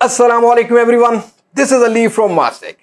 अस्सलामुअलैकुम everyone, this is Ali from Mastek.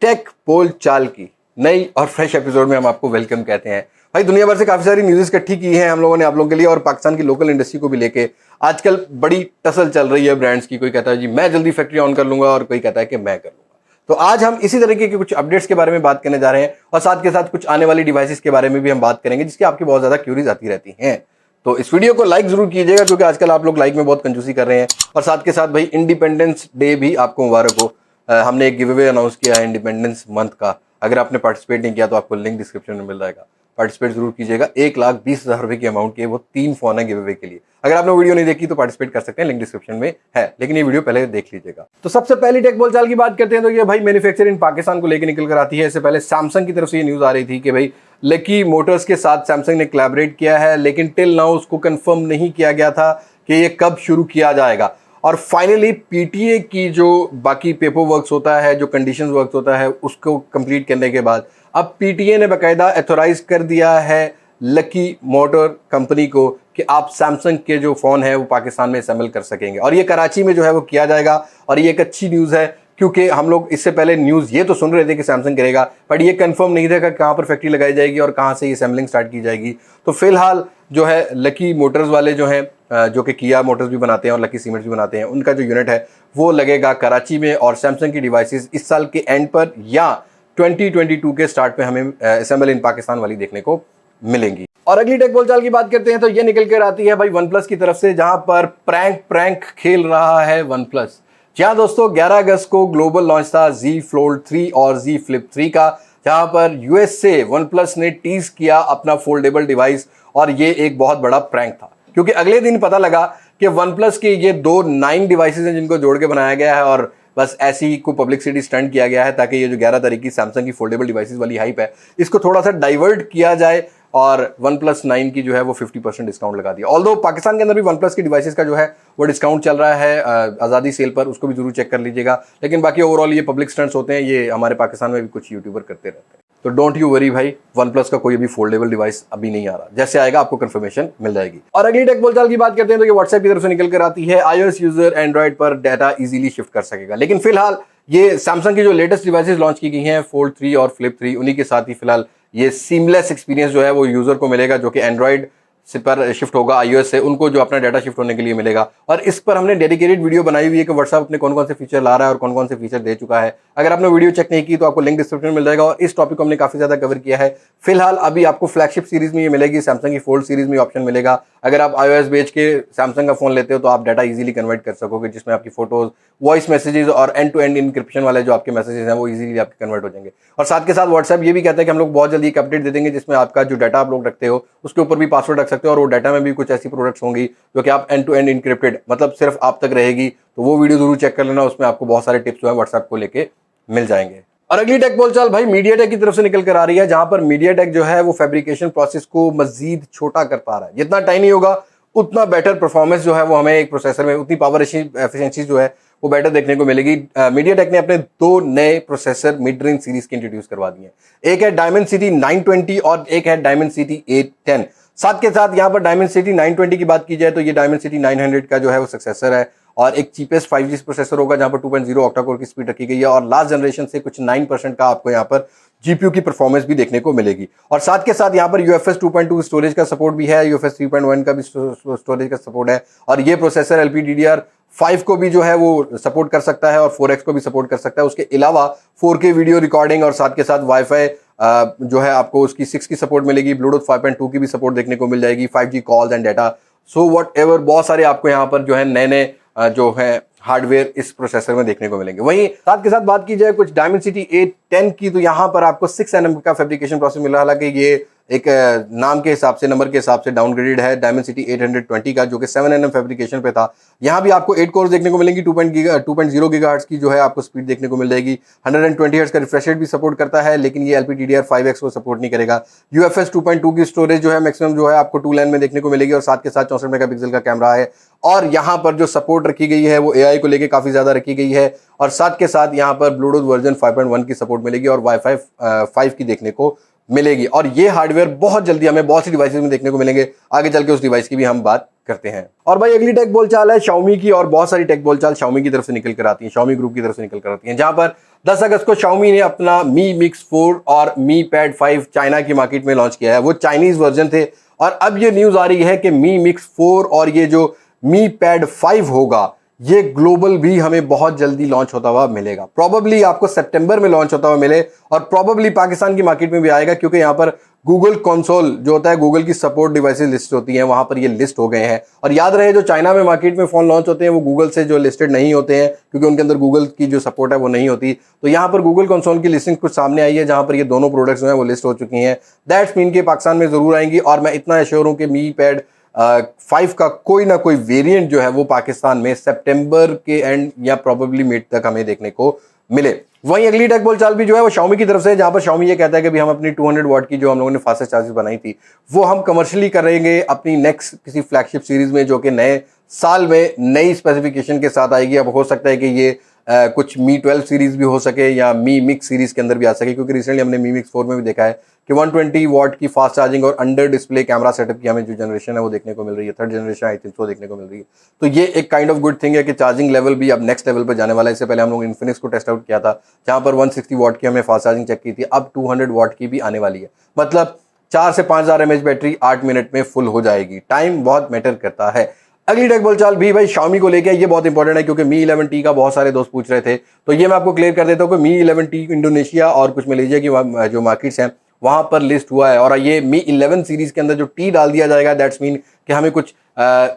Tech बोल चाल की नई और फ्रेश एपिसोड में हम आपको वेलकम कहते हैं। भाई दुनिया भर से काफी सारी न्यूज़ इकट्ठी की है हम लोगों ने आप लोगों के लिए, और पाकिस्तान की लोकल इंडस्ट्री को भी लेके आजकल बड़ी टसल चल रही है ब्रांड्स की। कोई कहता है जी मैं जल्दी फैक्ट्री ऑन कर लूंगा और कोई कहता है कि मैं कर लूंगा। तो आज हम इसी तरीके के कुछ अपडेट्स के बारे में बात करने जा रहे हैं और साथ के साथ कुछ आने वाली डिवाइसेस के बारे में भी हम बात करेंगे जिसकी आपकी बहुत ज्यादा क्यूरीज आती रहती हैं। तो इस वीडियो को लाइक जरूर कीजिएगा क्योंकि आजकल आप लोग लाइक में बहुत कंजूसी कर रहे हैं। और साथ के साथ भाई इंडिपेंडेंस डे भी आपको मुबारक हो। हमने एक गिव अवे अनाउंस किया है इंडिपेंडेंस मंथ का। अगर आपने पार्टिसिपेट नहीं किया तो आपको लिंक डिस्क्रिप्शन में मिल जाएगा, पार्टिसिपेट जरूर कीजिएगा। 1,20,000 रुपए की अमाउंट के वो 3 फोन है गिव अवे के लिए। अगर आपने वीडियो नहीं देखी तो पार्टिसिपेट कर सकते हैं, लिंक डिस्क्रिप्शन में है, लेकिन ये वीडियो पहले देख लीजिएगा। तो सबसे पहली टेक बोलचाल की बात करते हैं तो ये भाई मैन्युफैक्चर इन पाकिस्तान को लेकर निकल कर आती है। इससे पहले सैमसंग की तरफ से ये न्यूज आ रही थी कि भाई लकी मोटर्स के साथ सैमसंग ने कोलैबोरेट किया है, लेकिन टिल नाउ उसको कंफर्म नहीं किया गया था कि ये कब शुरू किया जाएगा। और फाइनली पीटीए की जो बाकी पेपर वर्क्स होता है, जो कंडीशंस वर्क्स होता है, उसको कंप्लीट करने के बाद अब पीटीए ने बाकायदा ऑथोराइज कर दिया है लकी मोटर कंपनी को कि आप सैमसंग के जो फोन है वो पाकिस्तान में असेंबल कर सकेंगे। और ये कराची में जो है वो किया जाएगा। और ये एक अच्छी न्यूज़ है क्योंकि हम लोग इससे पहले न्यूज़ ये तो सुन रहे थे कि सैमसंग करेगा, बट ये कंफर्म नहीं था कि कहाँ पर फैक्ट्री लगाई जाएगी और कहाँ से ये असेंबलिंग स्टार्ट की जाएगी। तो फिलहाल जो है लकी मोटर्स वाले जो हैं, जो कि किया मोटर्स भी बनाते हैं और लकी सीमेंट्स भी बनाते हैं, उनका जो यूनिट है वो लगेगा कराची में। और सैमसंग की डिवाइसेस इस साल के एंड पर या 2022 के स्टार्ट पे हमें असेंबल इन पाकिस्तान वाली देखने को मिलेंगी। और अगली टेक बोलचाल की बात करते हैं तो ये निकल कर आती है भाई OnePlus की तरफ से, जहां पर प्रैंक खेल रहा है OnePlus। जहां दोस्तों 11 अगस्त को ग्लोबल लॉन्च था Z Fold 3 और Z Flip 3 का, जहां पर यूएस से OnePlus ने टीज किया अपना फोल्डेबल डिवाइस। और ये एक बहुत बड़ा प्रैंक था क्योंकि अगले दिन पता लगा कि OnePlus के ये 2 9 डिवाइसेस हैं जिनको जोड़ के बनाया गया है और बस ऐसी ही को पब्लिसिटी स्टंट किया गया है ताकि ये जो 11 तारीख की सैमसंग की फोल्डेबल डिवाइसेस वाली हाइप है इसको थोड़ा सा डाइवर्ट किया जाए और OnePlus 9 की जो है वो 50% डिस्काउंट लगा दिया। ऑल्दो पाकिस्तान के अंदर भी OnePlus की डिवाइसेस का जो है वो डिस्काउंट चल रहा है आज़ादी सेल पर, उसको भी जरूर चेक कर लीजिएगा। लेकिन बाकी ओवरऑल ये पब्लिक स्टंट्स होते हैं, ये हमारे पाकिस्तान में भी कुछ यूट्यूबर करते रहते हैं। तो डोंट यू वरी भाई, OnePlus का कोई भी फोल्डेबल डिवाइस अभी नहीं आ रहा, जैसे आएगा आपको कंफर्मेशन मिल जाएगी। और अगली टेक बोलचाल की बात करते हैं तो ये व्हाट्सएप की तरफ से निकल कर आती है iOS यूजर एंड्रॉइड पर डाटा इजीली शिफ्ट कर सकेगा। लेकिन फिलहाल ये सैमसंग की जो लेटेस्ट डिवाइसेस लॉन्च की गई हैं फोल्ड 3 और फ्लिप 3, उन्हीं के साथ ही फिलहाल ये सीमलेस एक्सपीरियंस जो है वो यूजर को मिलेगा, जो कि एंड्रॉइड से पर शिफ्ट होगा iOS से, उनको जो अपना डाटा शिफ्ट होने के लिए मिलेगा। और इस पर हमने डेडिकेटेड वीडियो बनाई हुई है कि व्हाट्सएप अपने कौन कौन से फीचर ला रहा है और कौन कौन से फीचर दे चुका है। अगर आपने वीडियो चेक नहीं की तो आपको लिंक डिस्क्रिप्शन में मिल जाएगा। और इस टॉपिक को हमने काफी ज्यादा कवर किया है। फिलहाल अभी आपको फ्लैगशिप सीरीज में ये मिलेगी, सैमसंग की फोल्ड सीरीज में ऑप्शन मिलेगा। अगर आप iOS बेच के सैमसंग का फोन लेते हो तो आप डाटा इजीली कन्वर्ट कर सकोगे, जिसमें आपकी फोटोज, वॉइस मैसेजेस और एंड टू एंड इंक्रिप्शन वाले जो आपके मैसेजेस हैं वो इजीली आपके कन्वर्ट हो जाएंगे। और साथ के साथ व्हाट्सएप ये भी कहता है कि हम लोग बहुत जल्दी एक अपडेट दे देंगे जिसमें आपका जो डाटा आप लोग रखते हो उसके ऊपर भी पासवर्ड रख सकते हो। और वो डाटा में भी कुछ ऐसी प्रोडक्ट्स होंगी जो कि आप एंड टू एंड इंक्रिप्टेड, मतलब सिर्फ आप तक रहेगी। तो वो वीडियो जरूर चेक कर लेना, उसमें आपको बहुत सारे टिप्स जो है व्हाट्सएप को लेके मिल जाएंगे। और अगली टेक बोलचाल भाई मीडियाटेक की तरफ से निकल कर आ रही है, जहां पर मीडियाटेक जो है वो फैब्रिकेशन प्रोसेस को मजीद छोटा कर पा रहा है। जितना टाइनी होगा उतना बेटर परफॉर्मेंस जो है वो हमें एक प्रोसेसर में, उतनी पावर एफिशिएंसी जो है वो बेटर देखने को मिलेगी। मीडियाटेक ने अपने 2 नए प्रोसेसर मिड रेंज सीरीज के इंट्रोड्यूस करवा दिए हैं। एक है Dimensity 920 और एक है Dimensity 810। साथ के साथ यहाँ पर Dimensity 920 की बात की जाए तो ये Dimensity 900 का जो है वो सक्सेसर है और एक चीपेस्ट 5G प्रोसेसर होगा जहां पर 2.0 ऑक्टा कोर की स्पीड रखी गई है। और लास्ट जनरेशन से कुछ 9% का आपको यहाँ पर जीपीयू की परफॉर्मेंस भी देखने को मिलेगी। और साथ के साथ यहाँ पर UFS 2.2 स्टोरेज का सपोर्ट भी है, UFS 3.1 का भी स्टोरेज का सपोर्ट है। और ये प्रोसेसर LPDDR5 को भी जो है वो सपोर्ट कर सकता है और 4X को भी सपोर्ट कर सकता है। उसके अलावा 4K वीडियो रिकॉर्डिंग और साथ के साथ वाईफाई जो है आपको उसकी 6 की सपोर्ट मिलेगी, ब्लूटूथ 5.2 की भी सपोर्ट देखने को मिल जाएगी, 5G calls and data, so what ever, बहुत सारे आपको यहाँ पर जो है नए नए जो है हार्डवेयर इस प्रोसेसर में देखने को मिलेंगे। वहीं साथ के साथ बात की जाए कुछ Dimensity 810 की तो यहाँ पर आपको 6 nm का फैब्रिकेशन प्रोसेस मिल रहा है। हालांकि ये एक नाम के हिसाब से, नंबर के हिसाब से डाउनग्रेडेड है Dimensity 820 का, जो कि 7 nm फैब्रिकेशन पे था। यहाँ भी आपको 8 कोर्स देखने को मिलेंगी, 2.0 गीगाहर्ट्ज की जो है आपको स्पीड देखने को मिल जाएगी। 120 हर्ट्ज का रिफ्रेश रेट भी सपोर्ट करता है, लेकिन ये LPDDR5X को सपोर्ट नहीं करेगा। UFS 2.2 की स्टोरेज जो है मैक्सिमम जो है आपको 2 लाइन में देखने को मिलेगी और साथ के साथ 64 मेगापिक्सल का कैमरा है। और यहाँ पर जो सपोर्ट रखी गई है वो AI को लेके काफी ज्यादा रखी गई है। और साथ के साथ यहाँ पर ब्लूटूथ वर्जन 5.1 की सपोर्ट मिलेगी और वाईफाई 5 की देखने को मिलेगी। और ये हार्डवेयर बहुत जल्दी हमें बहुत सी डिवाइसेस में देखने को मिलेंगे। आगे चल के उस डिवाइस की भी हम बात करते हैं। और भाई अगली टेक बोलचाल है Xiaomi की, और बहुत सारी टेक बोलचाल Xiaomi की तरफ से निकल कर आती है, Xiaomi ग्रुप की तरफ से निकल कर आती है, जहां पर 10 अगस्त को Xiaomi ने अपना Mi Mix 4 और Mi Pad 5 चाइना की मार्केट में लॉन्च किया है। वो चाइनीज वर्जन थे, और अब ये न्यूज आ रही है कि Mi Mix 4 और ये जो Mi Pad 5 होगा, ये ग्लोबल भी हमें बहुत जल्दी लॉन्च होता हुआ मिलेगा। प्रोबेबली आपको सितंबर में लॉन्च होता हुआ मिले, और प्रोबेबली पाकिस्तान की मार्केट में भी आएगा, क्योंकि यहाँ पर गूगल कंसोल जो होता है, गूगल की सपोर्ट डिवाइसेस लिस्ट होती हैं, वहां पर ये लिस्ट हो गए हैं। और याद रहे, जो चाइना में मार्केट में फोन लॉन्च होते हैं वो गूगल से जो लिस्टेड नहीं होते हैं, क्योंकि उनके अंदर गूगल की जो सपोर्ट है वो नहीं होती। तो यहाँ पर गूगल कंसोल की लिस्टिंग कुछ सामने आई है, जहां पर ये दोनों प्रोडक्ट्स जो है वो लिस्ट हो चुकी हैं। दैट्स मीन के पाकिस्तान में जरूर आएंगी, और मैं इतना एश्योर हूं कि Mi Pad 5 का कोई ना कोई वेरिएंट जो है वो पाकिस्तान में सितंबर के एंड या प्रोबेबली मिड तक हमें देखने को मिले। वहीं अगली टेक बोलचाल भी जो है वो Xiaomi की तरफ से है, जहां पर Xiaomi ये कहता है कि भी हम अपनी 200 वाट की जो हम लोगों ने फास्टेस्ट चार्जर बनाई थी, वो हम कमर्शियली करेंगे अपनी नेक्स्ट किसी फ्लैगशिप सीरीज में, जो कि नए साल में नई स्पेसिफिकेशन के साथ आएगी। अब हो सकता है कि ये कुछ Mi 12 सीरीज भी हो सके, या Mi Mix सीरीज के अंदर भी आ सके, क्योंकि रिसेंटली हमने Mi Mix 4 में भी देखा है कि 120 वाट की फास्ट चार्जिंग और अंडर डिस्प्ले कैमरा सेटअप की हमें जो जनरेशन है वो देखने को मिल रही है, थर्ड जनरेशन आई थिंक सो देखने को मिल रही है। तो ये एक काइंड ऑफ गुड थिंग है कि चार्जिंग लेवल भी अब नेक्स्ट लेवल पर जाने वाला है। इससे पहले हम लोग इन्फिनिक्स को टेस्ट आउट किया था, जहां पर 160 वाट की हमें फास्ट चार्जिंग चेक की थी, अब 200 वाट की भी आने वाली है। मतलब 4 से 5000 mAh बैटरी 8 मिनट में फुल हो जाएगी। टाइम बहुत मैटर करता है। अगली टेक बोलचाल भी भाई Xiaomi को लेके, ये बहुत इंपॉर्टेंट है, क्योंकि Mi 11T का बहुत सारे दोस्त पूछ रहे थे, तो ये मैं आपको क्लियर कर देता हूँ कि Mi 11T इंडोनेशिया और कुछ मलेशिया की जो मार्केट्स हैं वहां पर लिस्ट हुआ है। और ये Mi 11 सीरीज के अंदर जो T डाल दिया जाएगा, दैट्स मीन कि हमें कुछ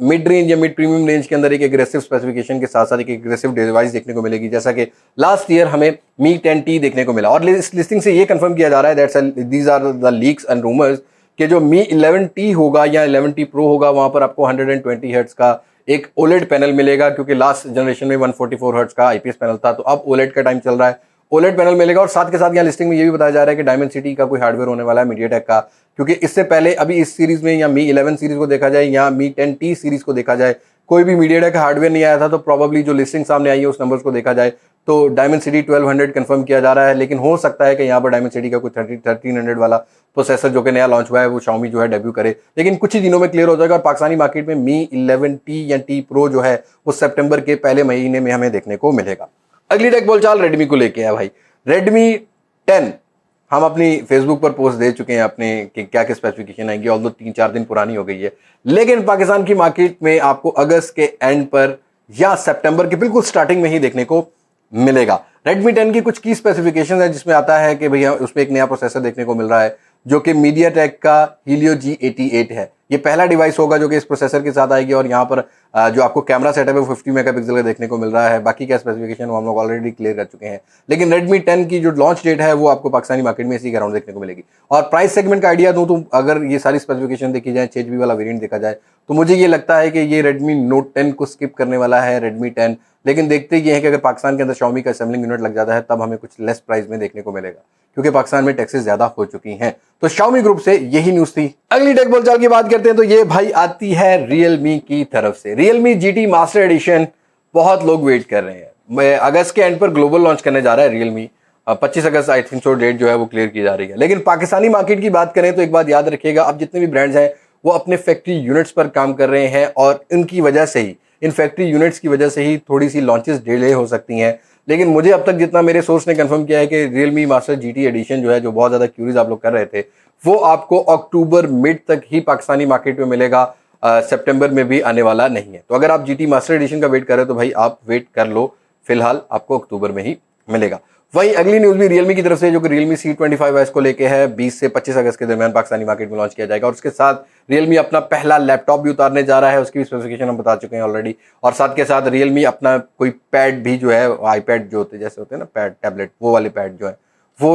मिड रेंज या मिड प्रीमियम रेंज के अंदर एक एग्रेसिव स्पेसिफिकेशन के साथ साथ एक एग्रेसिव डिवाइस देखने को मिलेगी, जैसा कि लास्ट ईयर हमें Mi 10T देखने को मिला। और इस लिस्टिंग से ये कंफर्म किया जा रहा है, these are the leaks and rumours, कि जो Mi 11T होगा या 11T Pro होगा, वहां पर आपको 120 हर्ट्ज का एक OLED पैनल मिलेगा, क्योंकि लास्ट जनरेशन में 144 हर्ट्ज का IPS पैनल था, तो अब OLED का टाइम चल रहा है, OLED पैनल मिलेगा। और साथ के साथ यहाँ लिस्टिंग में ये भी बताया जा रहा है कि Dimensity का कोई हार्डवेयर होने वाला है MediaTek का, क्योंकि इससे पहले अभी इस सीरीज में या Mi 11 सीरीज को देखा जाए या Mi 10T सीरीज को देखा जाए, कोई भी MediaTek का हार्डवेयर नहीं आया था। तो प्रोबेबली जो लिस्टिंग सामने आई है उस नंबर्स को देखा जाए तो Dimensity 1200 कंफर्म किया जा रहा है, लेकिन हो सकता है कि यहाँ पर Dimensity का कोई 1300 वाला प्रोसेसर जो कि नया लॉन्च हुआ है वो Xiaomi जो है डेब्यू करे, लेकिन कुछ ही दिनों में क्लियर हो जाएगा। और पाकिस्तानी मार्केट में Mi 11T या T Pro जो है वो सितंबर के पहले महीने में हमें देखने को मिलेगा। अगली टेक बोलचाल Redmi को लेके है भाई। Redmi 10 हम अपनी फेसबुक पर पोस्ट दे चुके हैं अपने कि क्या क्या स्पेसिफिकेशन आएंगी, ऑल्दो 3-4 दिन पुरानी हो गई है, लेकिन पाकिस्तान की मार्केट में आपको अगस्त के एंड पर या सितंबर के बिल्कुल स्टार्टिंग में ही देखने को मिलेगा। Redmi 10 की कुछ की स्पेसिफिकेशन है, जिसमें आता है कि भैया उसमें एक नया प्रोसेसर देखने को मिल रहा है, जो कि MediaTek का Helio G88 है। ये पहला डिवाइस होगा जो कि इस प्रोसेसर के साथ आएगी, और यहाँ पर जो आपको कैमरा सेटअप है वो 50 मेगापिक्सल का देखने को मिल रहा है। बाकी क्या स्पेसिफिकेशन वो हम लोग ऑलरेडी क्लियर कर चुके हैं, लेकिन Redmi 10 की जो लॉन्च डेट है वो आपको पाकिस्तानी मार्केट में इसी के अराउंड देखने को मिलेगी। और प्राइस सेगमेंट का आइडिया दूं तो अगर ये सारी स्पेसिफिकेशन देखी जाए, 6GB वाला वेरिएंट देखा जाए, तो मुझे ये लगता है कि ये Redmi Note 10 को स्किप करने वाला है Redmi 10। लेकिन देखते ये है कि अगर पाकिस्तान के अंदर Xiaomi का असेंबलिंग यूनिट लग जाता है तब हमें कुछ लेस प्राइस में देखने को मिलेगा, क्योंकि पाकिस्तान में टैक्सेस ज्यादा हो चुकी हैं। तो Xiaomi ग्रुप से यही न्यूज थी। अगली टेक बोलचाल की बात करते हैं, तो ये भाई आती है Realme की तरफ से। RealmeGT मास्टर एडिशन बहुत लोग वेट कर रहे हैं। अगस्त के एंड पर ग्लोबल लॉन्च करने जा रहा है Realme, 25 अगस्त आई थिंक सो डेट जो है वो क्लियर की जा रही है। लेकिन पाकिस्तानी मार्केट की बात करें तो एक बात याद रखिएगा, अब जितने भी ब्रांड्स हैं वो अपने फैक्ट्री यूनिट्स पर काम कर रहे हैं, और इनकी वजह से ही, इन फैक्ट्री यूनिट्स की वजह से ही थोड़ी सी लॉन्चेस डिले हो सकती हैं। लेकिन मुझे अब तक जितना मेरे सोर्स ने कंफर्म किया है कि Realme मास्टर GT एडिशन जो है, जो बहुत ज्यादा क्यूरीज आप लोग कर रहे थे, वो आपको अक्टूबर मिड तक ही पाकिस्तानी मार्केट में मिलेगा, सितंबर में भी आने वाला नहीं है। तो अगर आप GT मास्टर एडिशन का वेट कर रहे हो तो भाई आप वेट कर लो, फिलहाल आपको अक्टूबर में ही मिलेगा। वहीं अगली न्यूज भी Realme की तरफ से, जो कि Realme C25s को लेके है, 20 से 25 अगस्त के दरमियान पाकिस्तानी मार्केट में लॉन्च किया जाएगा। और उसके साथ Realme अपना पहला लैपटॉप भी उतारने जा रहा है, उसकी भी स्पेसिफिकेशन हम बता चुके हैं ऑलरेडी। और साथ के साथ Realme अपना कोई पैड भी जो है, iPad जो होते जैसे होते हैं ना पैड टैबलेट, वो वाले पैड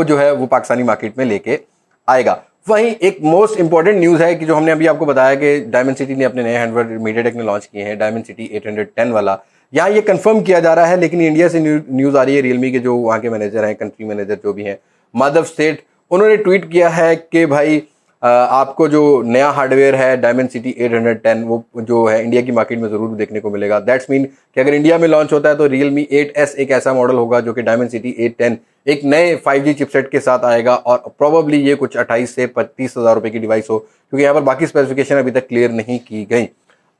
जो है वो पाकिस्तानी मार्केट में लेके आएगा। वहीं एक मोस्ट इंपॉर्टेंट न्यूज है कि जो हमने अभी आपको बताया कि Dimensity ने अपने नए हैंडवेयर MediaTek ने लॉन्च किए हैं, Dimensity810 वाला, यहाँ ये कंफर्म किया जा रहा है। लेकिन इंडिया से न्यूज आ रही है, Realme के जो वहाँ के मैनेजर हैं, कंट्री मैनेजर जो भी हैं, माधव सेठ, उन्होंने ट्वीट किया है कि भाई आपको जो नया हार्डवेयर है Dimensity810 वो जो है इंडिया की मार्केट में जरूर देखने को मिलेगा। दैट्स मीन कि अगर इंडिया में लॉन्च होता है तो Realme 8S एक ऐसा मॉडल होगा जो कि Dimensity810 एक नए 5G चिपसेट के साथ आएगा, और प्रोबेबली ये कुछ 28 से 35 हज़ार रुपए की डिवाइस हो, क्योंकि यहाँ पर बाकी स्पेसिफिकेशन अभी तक क्लियर नहीं की गई।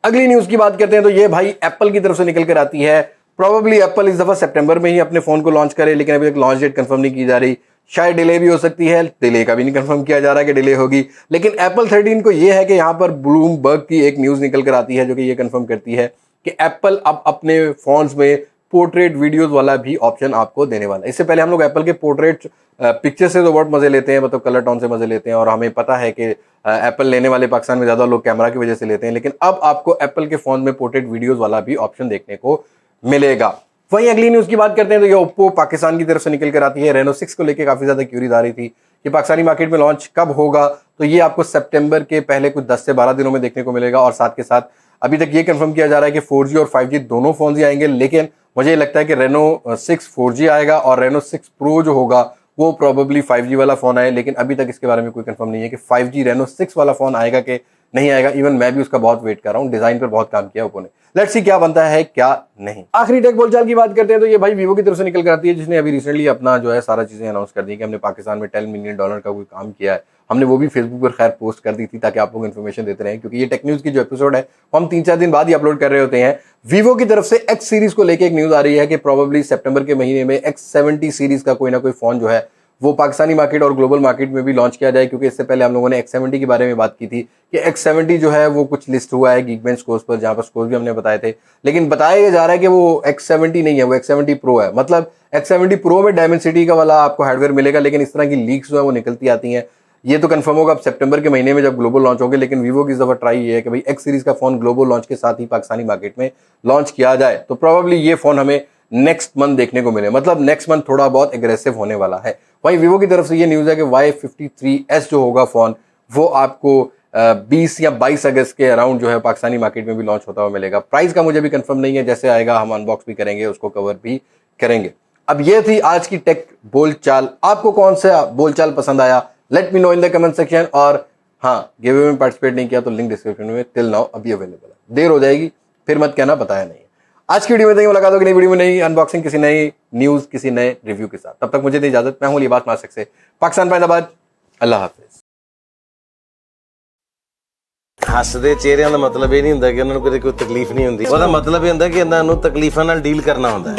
अगली न्यूज की बात करते हैं तो ये भाई एप्पल की तरफ से निकल कर आती है। प्रोबेबली एप्पल इस दफा सितंबर में ही अपने फोन को लॉन्च करे, लेकिन अभी तक लॉन्च डेट कंफर्म नहीं की जा रही। शायद डिले भी हो सकती है, डिले का भी नहीं कंफर्म किया जा रहा कि डिले होगी। लेकिन एप्पल 13 को ये है कि यहाँ पर ब्लूमबर्ग की एक न्यूज निकल कर आती है जो कि ये कंफर्म करती है कि एप्पल अब अपने फोन्स में पोर्ट्रेट वीडियोस वाला भी ऑप्शन आपको देने वाला है। इससे पहले हम लोग एप्पल के पोर्ट्रेट पिक्चर से तो बहुत मजे लेते हैं, मतलब कलर टोन से मजे लेते हैं, और हमें पता है कि एप्पल लेने वाले पाकिस्तान में ज्यादा लोग कैमरा की वजह से लेते हैं। लेकिन अब आपको एप्पल के फोन में पोर्ट्रेट वीडियोस वाला भी ऑप्शन देखने को मिलेगा। वहीं अगली न्यूज की बात करते हैं तो ये ओप्पो पाकिस्तान की तरफ से निकल कर आती है। रेनो 6 को लेकर काफी ज्यादा क्यूरीज आ रही थी कि पाकिस्तानी मार्केट में लॉन्च कब होगा, तो ये आपको सितंबर के पहले कुछ 10 से 12 दिनों में देखने को मिलेगा। और साथ के साथ अभी तक ये कंफर्म किया जा रहा है कि 4G और 5G दोनों फोन ही आएंगे, लेकिन मुझे लगता है कि रेनो 6 4G आएगा और रेनो 6 प्रो जो होगा वो प्रोबेबली 5G वाला फोन आए। लेकिन अभी तक इसके बारे में कोई कंफर्म नहीं है कि 5G रेनो 6 वाला फोन आएगा कि नहीं आएगा। इवन मैं भी उसका बहुत वेट कर रहा हूं, डिजाइन पर बहुत काम किया ओप्पो ने। लेट्स सी क्या बनता है क्या नहीं। आखिरी टेक बोलचाल की बात करते हैं तो ये भाई वीवो की तरफ से निकल कर आती है, जिसने अभी रिसेंटली अपना जो है सारा चीजें अनाउंस कर दी कि हमने पाकिस्तान में $10 मिलियन का कोई काम किया है। हमने वो भी फेसबुक पर खैर पोस्ट कर दी थी ताकि आप लोग इन्फॉर्मेशन देते रहें, क्योंकि ये टेक न्यूज की जो एपिसोड है वो हम 3-4 दिन बाद ही अपलोड कर रहे होते हैं। वीवो की तरफ से X सीरीज को लेकर एक न्यूज आ रही है कि प्रोबेबली सितंबर के महीने में X70 सीरीज का कोई ना कोई फोन जो है वो पाकिस्तानी मार्केट और ग्लोबल मार्केट में भी लॉन्च किया जाए। क्योंकि इससे पहले हम लोगों ने X70 के बारे में बात की थी कि X70 जो है वो कुछ लिस्ट हुआ है गीकबेंच स्कोर्स पर, जहां पर स्कोर भी हमने बताए थे। लेकिन बताया जा रहा है कि वो X70 नहीं है, वो X70 प्रो है। मतलब X70 प्रो में डायमेंसिटी का वाला आपको हार्डवेयर मिलेगा, लेकिन इस तरह की लीक्स जो है वो निकलती आती हैं। ये तो कंफर्म होगा अब सितंबर के महीने में जब ग्लोबल लॉन्च होंगे। लेकिन वीवो की इस दफा ट्राई ये है कि भाई X सीरीज का फोन ग्लोबल लॉन्च के साथ ही पाकिस्तानी मार्केट में लॉन्च किया जाए, तो प्रोबेबली ये फोन हमें नेक्स्ट मंथ देखने को मिले। मतलब नेक्स्ट मंथ थोड़ा बहुत एग्रेसिव होने वाला है। वहीं वीवो की तरफ से ये न्यूज है कि Y53s जो होगा फोन वो आपको 20 या 22 अगस्त के अराउंड जो है पाकिस्तानी मार्केट में भी लॉन्च होता हुआ मिलेगा। प्राइस का मुझे भी कंफर्म नहीं है, जैसे आएगा हम अनबॉक्स भी करेंगे, उसको कवर भी करेंगे। अब ये थी आज की टेक बोलचाल। आपको कौन सा बोलचाल पसंद आया, let me know in the comment section. और हाँ, गिव में पार्टिसिपेट नहीं किया तो लिंक डिस्क्रिप्शन में टिल नाउ अभी अवेलेबल है। देर हो जाएगी फिर मत कहना बताया नहीं। आज की वीडियो में मुलाकात होगी नई वीडियो में, नई अनबॉक्सिंग, किसी नई न्यूज, किसी नए रिव्यू के साथ। तब तक मुझे दी इजाजत। मैं हूं लिबास मास्टेक से पाकिस्तान फैजाबाद। अल्लाह हाफिज। हसदे चेहरिਆਂ ਦਾ मतलब ਇਹ ਨਹੀਂ ਹੁੰਦਾ ਕਿ ਉਹਨਾਂ ਨੂੰ ਕੋਈ ਤਕਲੀਫ ਨਹੀਂ ਹੁੰਦੀ। ਉਹਦਾ ਮਤਲਬ ਇਹ ਹੁੰਦਾ ਕਿ ਇਹਨਾਂ ਨੂੰ ਤਕਲੀਫਾਂ ਨਾਲ ਡੀਲ ਕਰਨਾ ਹੁੰਦਾ।